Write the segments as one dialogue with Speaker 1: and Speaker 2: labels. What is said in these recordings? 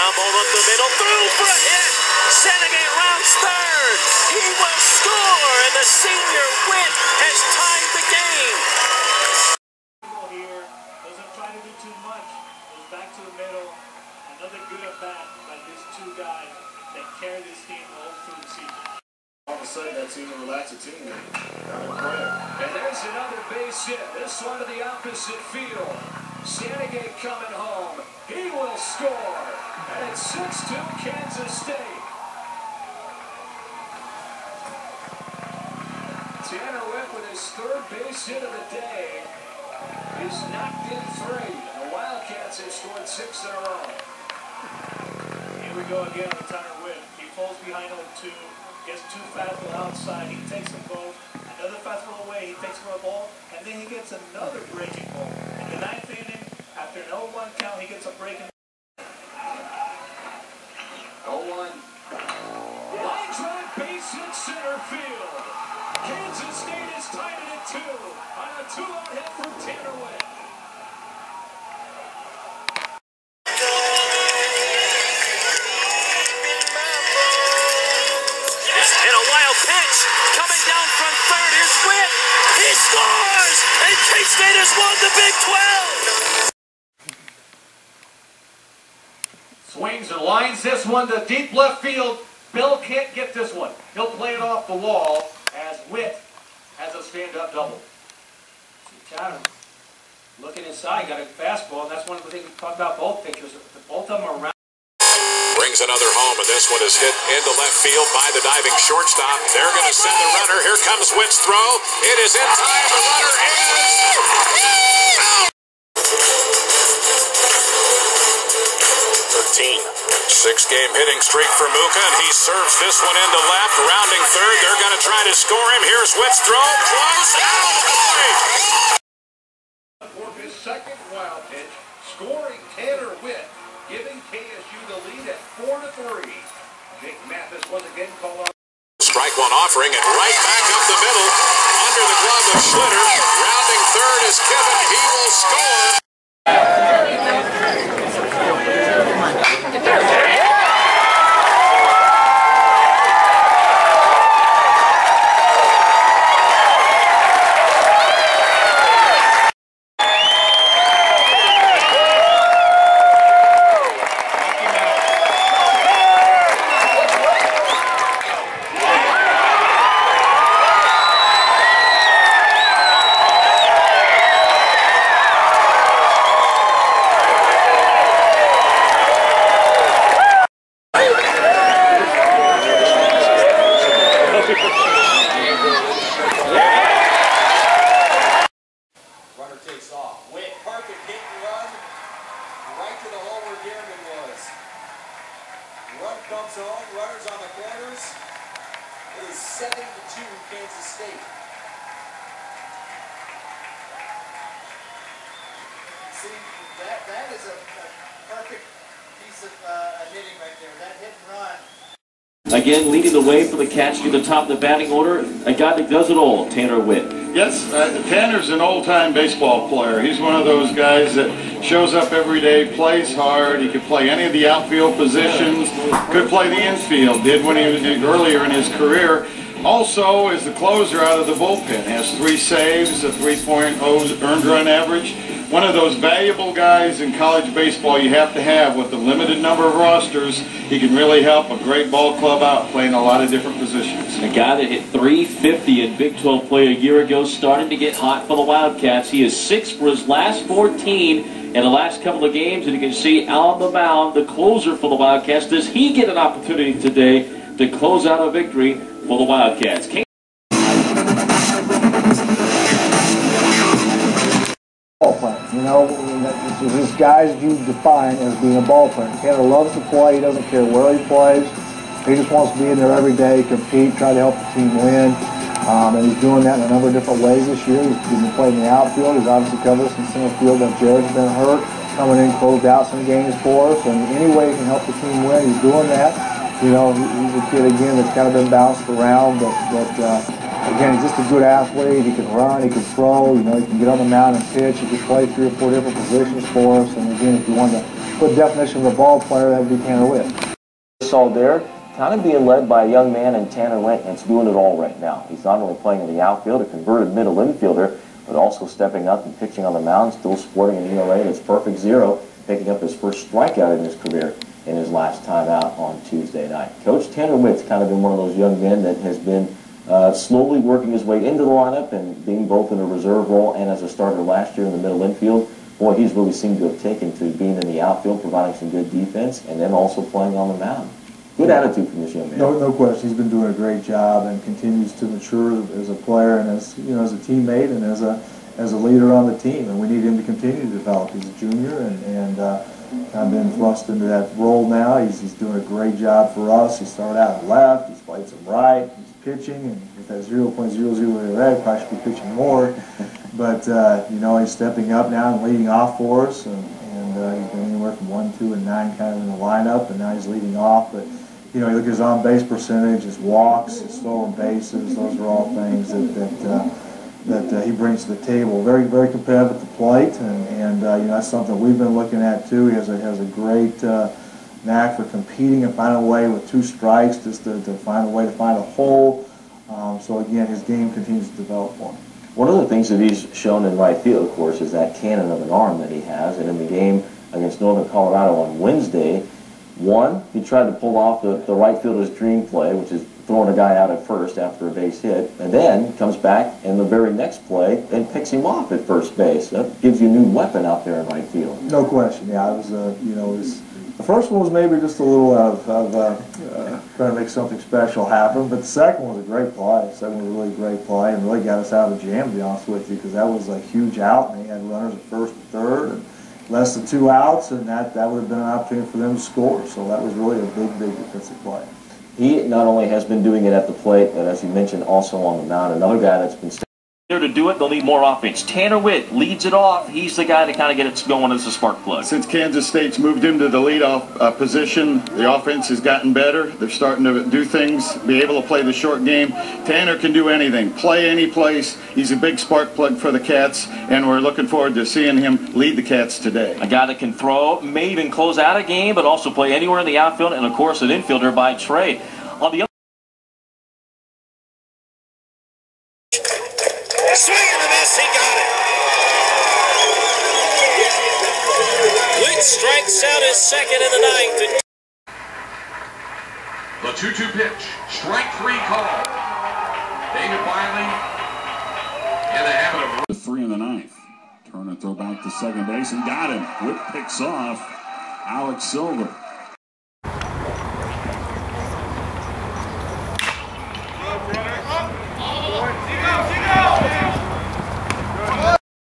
Speaker 1: Ground ball up the middle, through for a hit. Senegate rounds third. He will score, and the senior Witt has tied the game.
Speaker 2: Here doesn't try to do too much. Goes back to the middle. Another good at bat by these two guys that carry this team all through the season.
Speaker 3: All of a sudden, that seemed to relax the team.
Speaker 4: And there's another base hit. This one to the opposite field. Senegate coming home. He will score. And it's 6-2 Kansas State. Tanner Witt with his third base hit of the day. He's knocked in 3. The Wildcats have scored 6 in a row.
Speaker 2: Here we go again with Tanner Witt. He falls behind 0-2. Gets 2 fastballs outside. He takes them both. Another fastball away. He takes for a ball. And then he gets another breaking ball. In the 9th inning, after an 0-1 count, he gets a breaking ball.
Speaker 4: 0-1. Line drive base hit center field. Kansas State is tied at 2 on a 2-out hit from Tanner Witt.
Speaker 1: And a wild pitch coming down from third. Here's Witt. He scores, and K-State has won the Big 12.
Speaker 5: Swings and lines this one to deep left field. Bill can't get this one. He'll play it off the wall as Witt has a stand-up double.
Speaker 6: Got him. Looking inside, got a fastball, and that's one of the things we talked about both pitchers. Both of them are around.
Speaker 7: Brings another home, and this one is hit into left field by the diving shortstop. They're going to send the runner. Here comes Witt's throw. It is in time. The runner is out. 6-game hitting streak for Muka, and he serves this one into left, rounding third. They're going to try to score him. Here's Witt's throw. Close. Out.
Speaker 4: For his second wild pitch, scoring Tanner Witt, giving KSU the lead at 4-3. Jake Mathis was again called on.
Speaker 7: Strike one offering, and right back up the middle. Under the glove of Schlitter. Rounding third is Kevin. He will score.
Speaker 8: Runner takes off. Witt, perfect hit and run. Right to the hole where Dearman was. Run comes home. Runners on the corners. It is 7-2 Kansas State. See, that is a perfect piece of hitting right there. That hit and run.
Speaker 9: Again, leading the way for the catch to the top of the batting order, a guy that does it all, Tanner Witt.
Speaker 3: Yes, Tanner's an old-time baseball player. He's one of those guys that shows up every day, plays hard. He could play any of the outfield positions, could play the infield, did when he was earlier in his career. Also is the closer out of the bullpen. Has 3 saves, a 3.0 earned run average. One of those valuable guys in college baseball you have to have with the limited number of rosters. He can really help a great ball club out playing a lot of different positions.
Speaker 9: A guy that hit .350 in Big 12 play a year ago, starting to get hot for the Wildcats. He is 6 for his last 14 in the last couple of games, and you can see on the mound, the closer for the Wildcats. Does he get an opportunity today to close out a victory for the Wildcats?
Speaker 10: Ball player, you know, this guys you define as being a ball player. Tanner loves to play. He doesn't care where he plays. He just wants to be in there every day, compete, try to help the team win. And he's doing that in a number of different ways this year. He's been playing in the outfield. He's obviously covered us in center field when Jared's been hurt. Coming in, closed out some games for us. And any way he can help the team win, he's doing that. You know, he's a kid, again, that's kind of been bounced around, but again, he's just a good athlete. He can run, he can throw, you know, he can get on the mound and pitch. He can play 3 or 4 different positions for us. And again, if you wanted to put definition of a ball player, that would be Tanner Witt.
Speaker 11: Saw there, kind of being led by a young man in Tanner Witt, and it's doing it all right now. He's not only playing in the outfield, a converted middle infielder, but also stepping up and pitching on the mound, still sporting an ERA that's perfect 0, picking up his first strikeout in his career in his last time out on Tuesday night. Coach Tanner Witt's kind of been one of those young men that has been slowly working his way into the lineup and being both in a reserve role and as a starter last year in the middle infield. Boy, he's really seemed to have taken to being in the outfield, providing some good defense, and then also playing on the mound. Good attitude from this young man.
Speaker 10: No question. He's been doing a great job and continues to mature as a player and as as a teammate and as a leader on the team. And we need him to continue to develop. He's a junior and kind of been thrust into that role now. He's doing a great job for us. He started out at left. He's played some right. He's pitching, and with that 0.00 red, probably should be pitching more. But he's stepping up now and leading off for us. And he's been anywhere from 1, 2, and 9 kind of in the lineup, and now he's leading off. But you look at his on-base percentage, his walks, his stolen bases. Those are all things that he brings to the table. Very, very competitive at the plate, and that's something we've been looking at too. He has a great knack for competing and finding a way with 2 strikes just to find a way to find a hole. So again, his game continues to develop for him.
Speaker 11: One of the things that he's shown in right field, of course, is that cannon of an arm that he has. And in the game against Northern Colorado on Wednesday, he tried to pull off the right fielder's dream play, which is throwing a guy out at first after a base hit, and then comes back in the very next play and picks him off at first base. That gives you a new weapon out there in right field.
Speaker 10: No question. Yeah, it was the first one was maybe just a little of trying to make something special happen, but the second one was a great play. The second was a really great play and really got us out of the jam, to be honest with you, because that was a huge out, and they had runners at first and third, and less than 2 outs, and that would have been an opportunity for them to score. So that was really a big, big defensive play.
Speaker 11: He not only has been doing it at the plate, but as you mentioned, also on the mound. Another guy that's been
Speaker 9: there to do it, they'll need more offense. Tanner Witt leads it off. He's the guy to kind of get it going as a spark plug.
Speaker 3: Since Kansas State's moved him to the leadoff position, the offense has gotten better. They're starting to do things, be able to play the short game. Tanner can do anything, play any place. He's a big spark plug for the Cats, and we're looking forward to seeing him lead the Cats today.
Speaker 9: A guy that can throw, may even close out a game, but also play anywhere in the outfield, and of course an infielder by trade. On the other
Speaker 1: swing and a miss, he got it. Witt strikes out his second in the 9th.
Speaker 12: The 2-2 pitch, strike 3 call. David Wiley in the habit of 3 in the 9th. Turn and throw back to second base and got him. Witt picks off Alex Silver.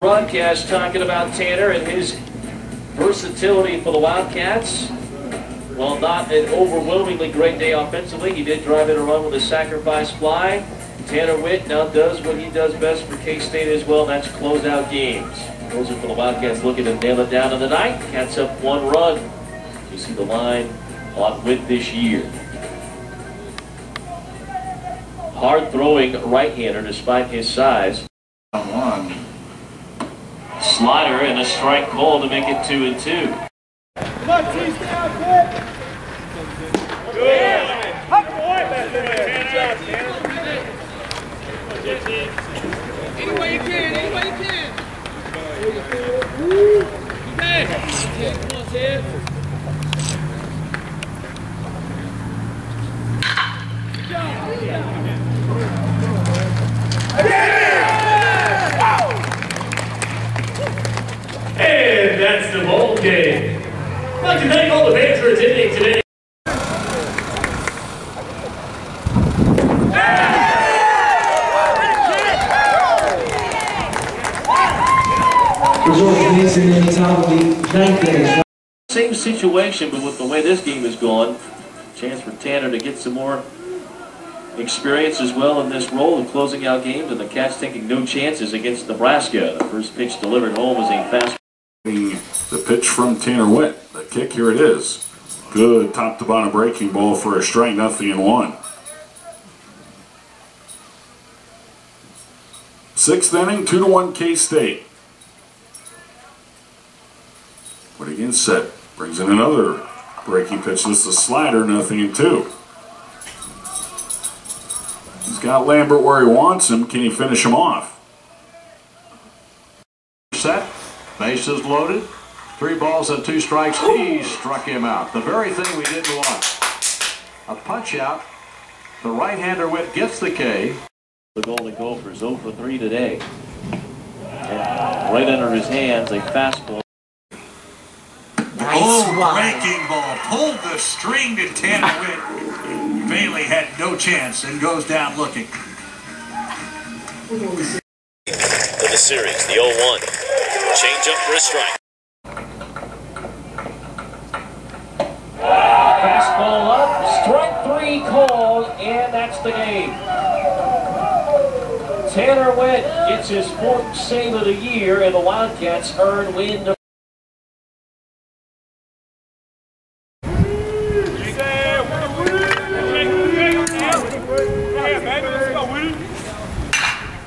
Speaker 9: Broadcast talking about Tanner and his versatility for the Wildcats. While not an overwhelmingly great day offensively, he did drive in a run with a sacrifice fly. Tanner Witt now does what he does best for K-State as well, and that's close out games. Those are for the Wildcats looking to nail it down in the ninth. Cats up 1 run. You see the line on Witt this year. Hard throwing right-hander despite his size. Slider and a strike call to make it 2-2.
Speaker 2: Come on, T, stay out, Witt. Good. Any way you can, any way you can. Okay. Come on, Ted. Good job.
Speaker 13: And that's the ball game. I'd like to thank all the fans for attending today.
Speaker 9: Same situation, but with the way this game is going, chance for Tanner to get some more experience as well in this role of closing out games, and the Cats taking no chances against Nebraska. The first pitch delivered home was a fast.
Speaker 12: The pitch from Tanner Witt. The kick, here it is. Good top to bottom breaking ball for a strike, 0-1. 6th inning, 2-1 K-State. But again set. Brings in another breaking pitch. This is a slider, 0-2. He's got Lambert where he wants him. Can he finish him off?
Speaker 5: Set. Bases loaded. 3 balls and 2 strikes. He struck him out. The very thing we didn't want. A punch out. The right-hander Witt gets the K.
Speaker 9: The Golden Gophers 0 for 3 today. And right under his hands, a fastball.
Speaker 2: Breaking ball. Pulled the string to Tanner Witt. Bailey had no chance and goes down looking.
Speaker 1: For the series, the 0-1. Change up for a strike.
Speaker 9: Fastball up, strike 3 called, and that's the game. Tanner Witt gets his 4th save of the year, and the Wildcats earn win.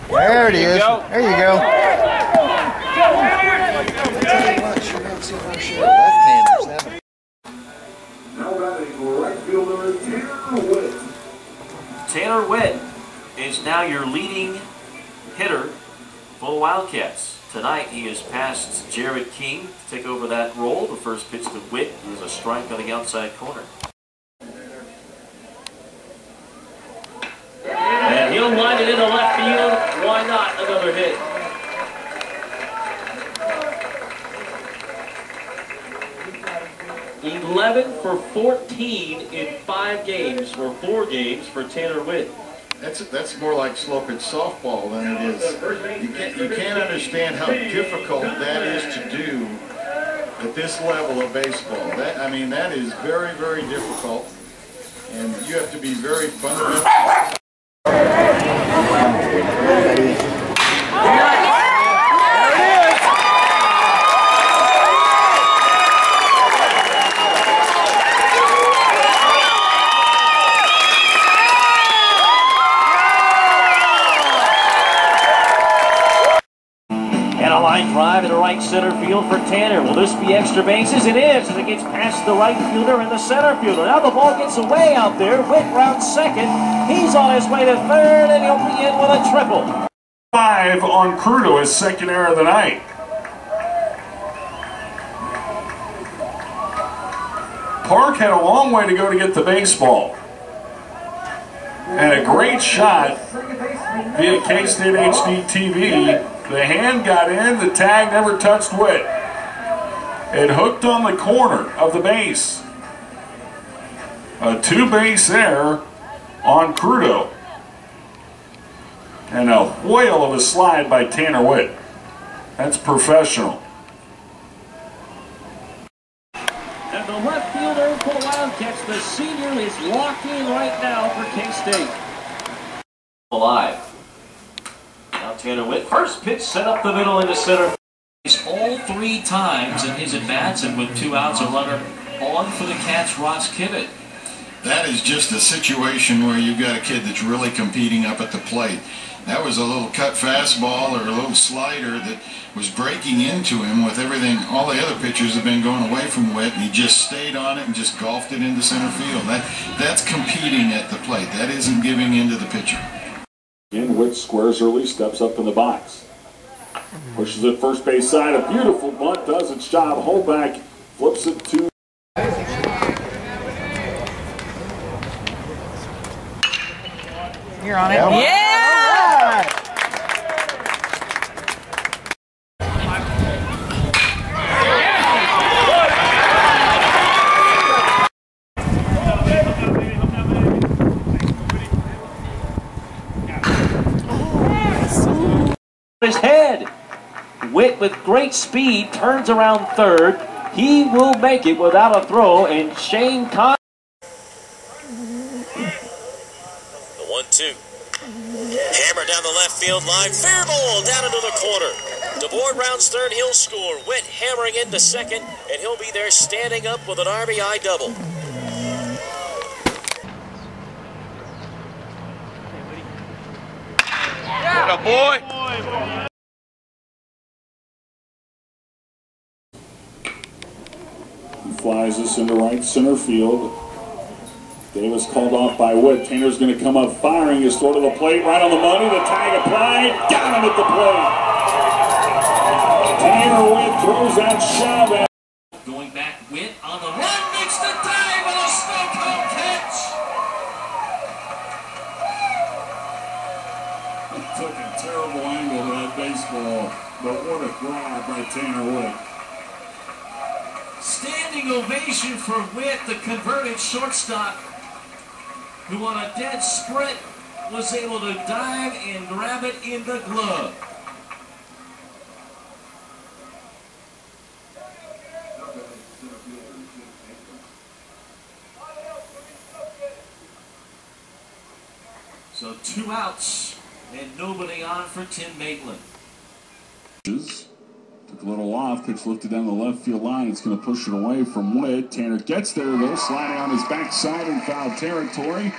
Speaker 10: There it is. There you go.
Speaker 9: Tanner Witt is now your leading hitter for the Wildcats. Tonight he has passed Jared King to take over that role. The first pitch to Witt is a strike on the outside corner. And he'll line it into left field. Why not? Another hit. $11 for 14 in 5 games, or 4 games for Tanner Witt.
Speaker 3: That's more like slow pitch softball than it is. You can't understand how difficult that is to do at this level of baseball. That is very, very difficult, and you have to be very fundamental.
Speaker 9: Drive to right center field for Tanner. Will this be extra bases? It is, as it gets past the right fielder and the center fielder. Now the ball gets away out there. Witt rounds second. He's on his way to third, and he'll be in with a triple.
Speaker 12: 5 on Crudo, his second error of the night. Park had a long way to go to get the baseball. And a great shot via K-State HD TV. The hand got in, the tag never touched Witt. It hooked on the corner of the base. A 2-base error on Crudo. And a whale of a slide by Tanner Witt. That's professional.
Speaker 9: And the left fielder for the Wildcats, the senior, is locked in right now for K-State. Alive. Now Tanner Witt, first pitch set up the middle into center. He's all 3 times in his at-bats, and with 2 outs, a runner on for the Cats, Ross Kivett.
Speaker 3: That is just a situation where you've got a kid that's really competing up at the plate. That was a little cut fastball or a little slider that was breaking into him with everything. All the other pitchers have been going away from Witt, and he just stayed on it and just golfed it into center field. That's competing at the plate. That isn't giving in to the pitcher.
Speaker 12: And Witt squares early, steps up in the box. Pushes it first base side. A beautiful bunt does its job. Hold back, flips it to.
Speaker 14: You're on it.
Speaker 10: Yeah!
Speaker 9: His head. Witt with great speed turns around third. He will make it without a throw, and Shane Con.
Speaker 1: The 1-2. Hammer down the left field line. Fair ball down into the corner. DeBoer rounds third. He'll score. Witt hammering into second, and he'll be there standing up with an RBI double.
Speaker 7: Atta boy.
Speaker 12: Fly rises into right center field. Davis called off by Witt. Tanner's going to come up firing his throw to the plate, right on the money. The tag applied, got him at the plate. Tanner Witt throws that shove at.
Speaker 14: Going back, Witt on the run, makes the dive with a snow cone catch.
Speaker 12: He took a terrible angle to that baseball, but what a grab by Tanner Witt.
Speaker 14: Standing ovation for Witt, the converted shortstop, who on a dead sprint was able to dive and grab it in the glove. So 2 outs and nobody on for Tim Maitland.
Speaker 12: Took a little off, pitch lifted down the left field line. It's going to push it away from Witt. Tanner gets there though, sliding on his backside in foul territory.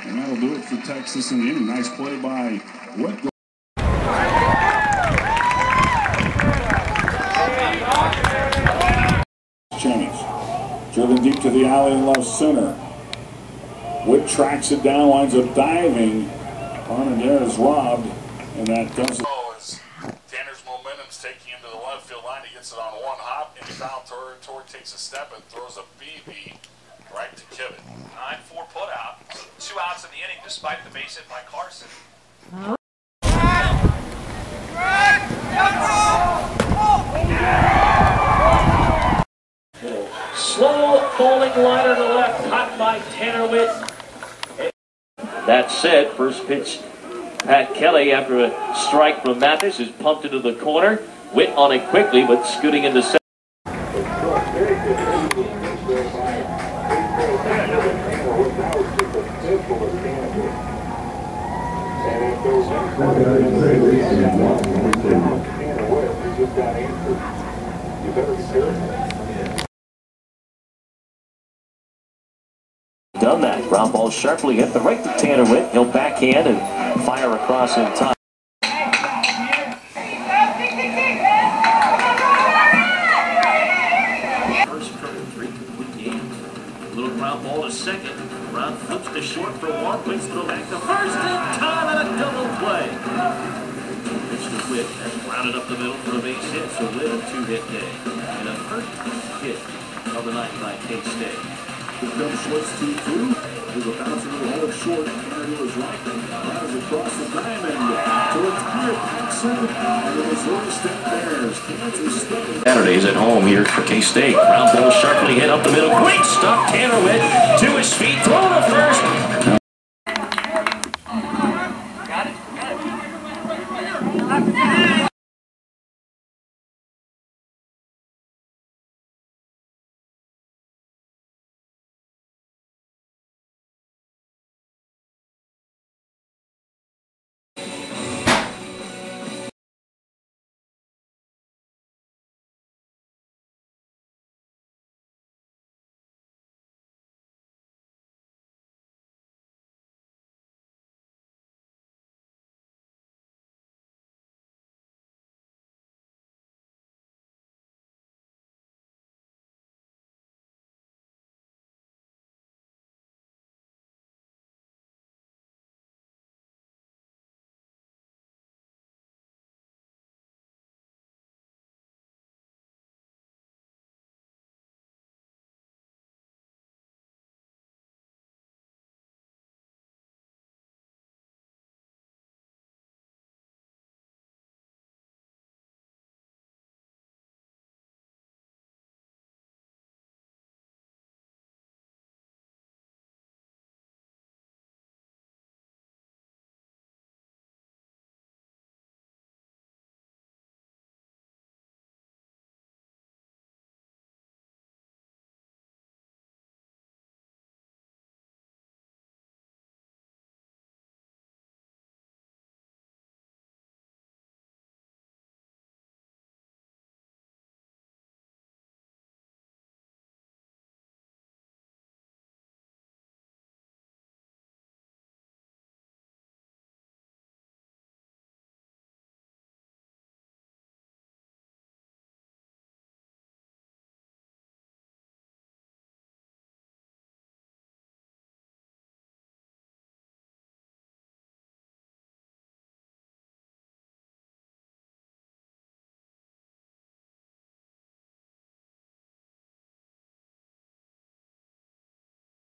Speaker 12: And that'll do it for Texas in the inning. Nice play by Witt. Change. Driven deep to the alley in left center. Witt tracks it down, winds up diving. Armendare is robbed, and that does it. Tanner's momentum's taking him to the left field line. He gets it on one hop in foul territory, takes a step and throws a BB right to Kivett.
Speaker 15: 9-4 put out. So 2 outs in the inning despite the base hit by Carson.
Speaker 9: Slow falling liner to the left, caught by Tanner Witt. That said, first pitch, Pat Kelly after a strike from Mathis is pumped into the corner. Witt on it quickly, but scooting into second. Done that. Ground ball sharply hit the right to Tanner Witt. He'll backhand and fire across in time. First couple, 3 complete games. Little ground ball to second. Brown flips to short for 1. Wins throw back to first in time and a double play. Pitch to Witt. That's grounded up the middle for a base hit. So Witt a 2-hit day. And a first hit of the night by K-State.
Speaker 12: Here comes Schwartz 2-2. There's a bouncer to the hole short. Tanner to his right. Flies across the diamond to retire Paxson. And the Missouri State Bears. Kansas State.
Speaker 9: Saturdays at home here for K-State. Ground ball sharply hit up the middle. Great stuff. Tanner Witt to his feet. Throw to first.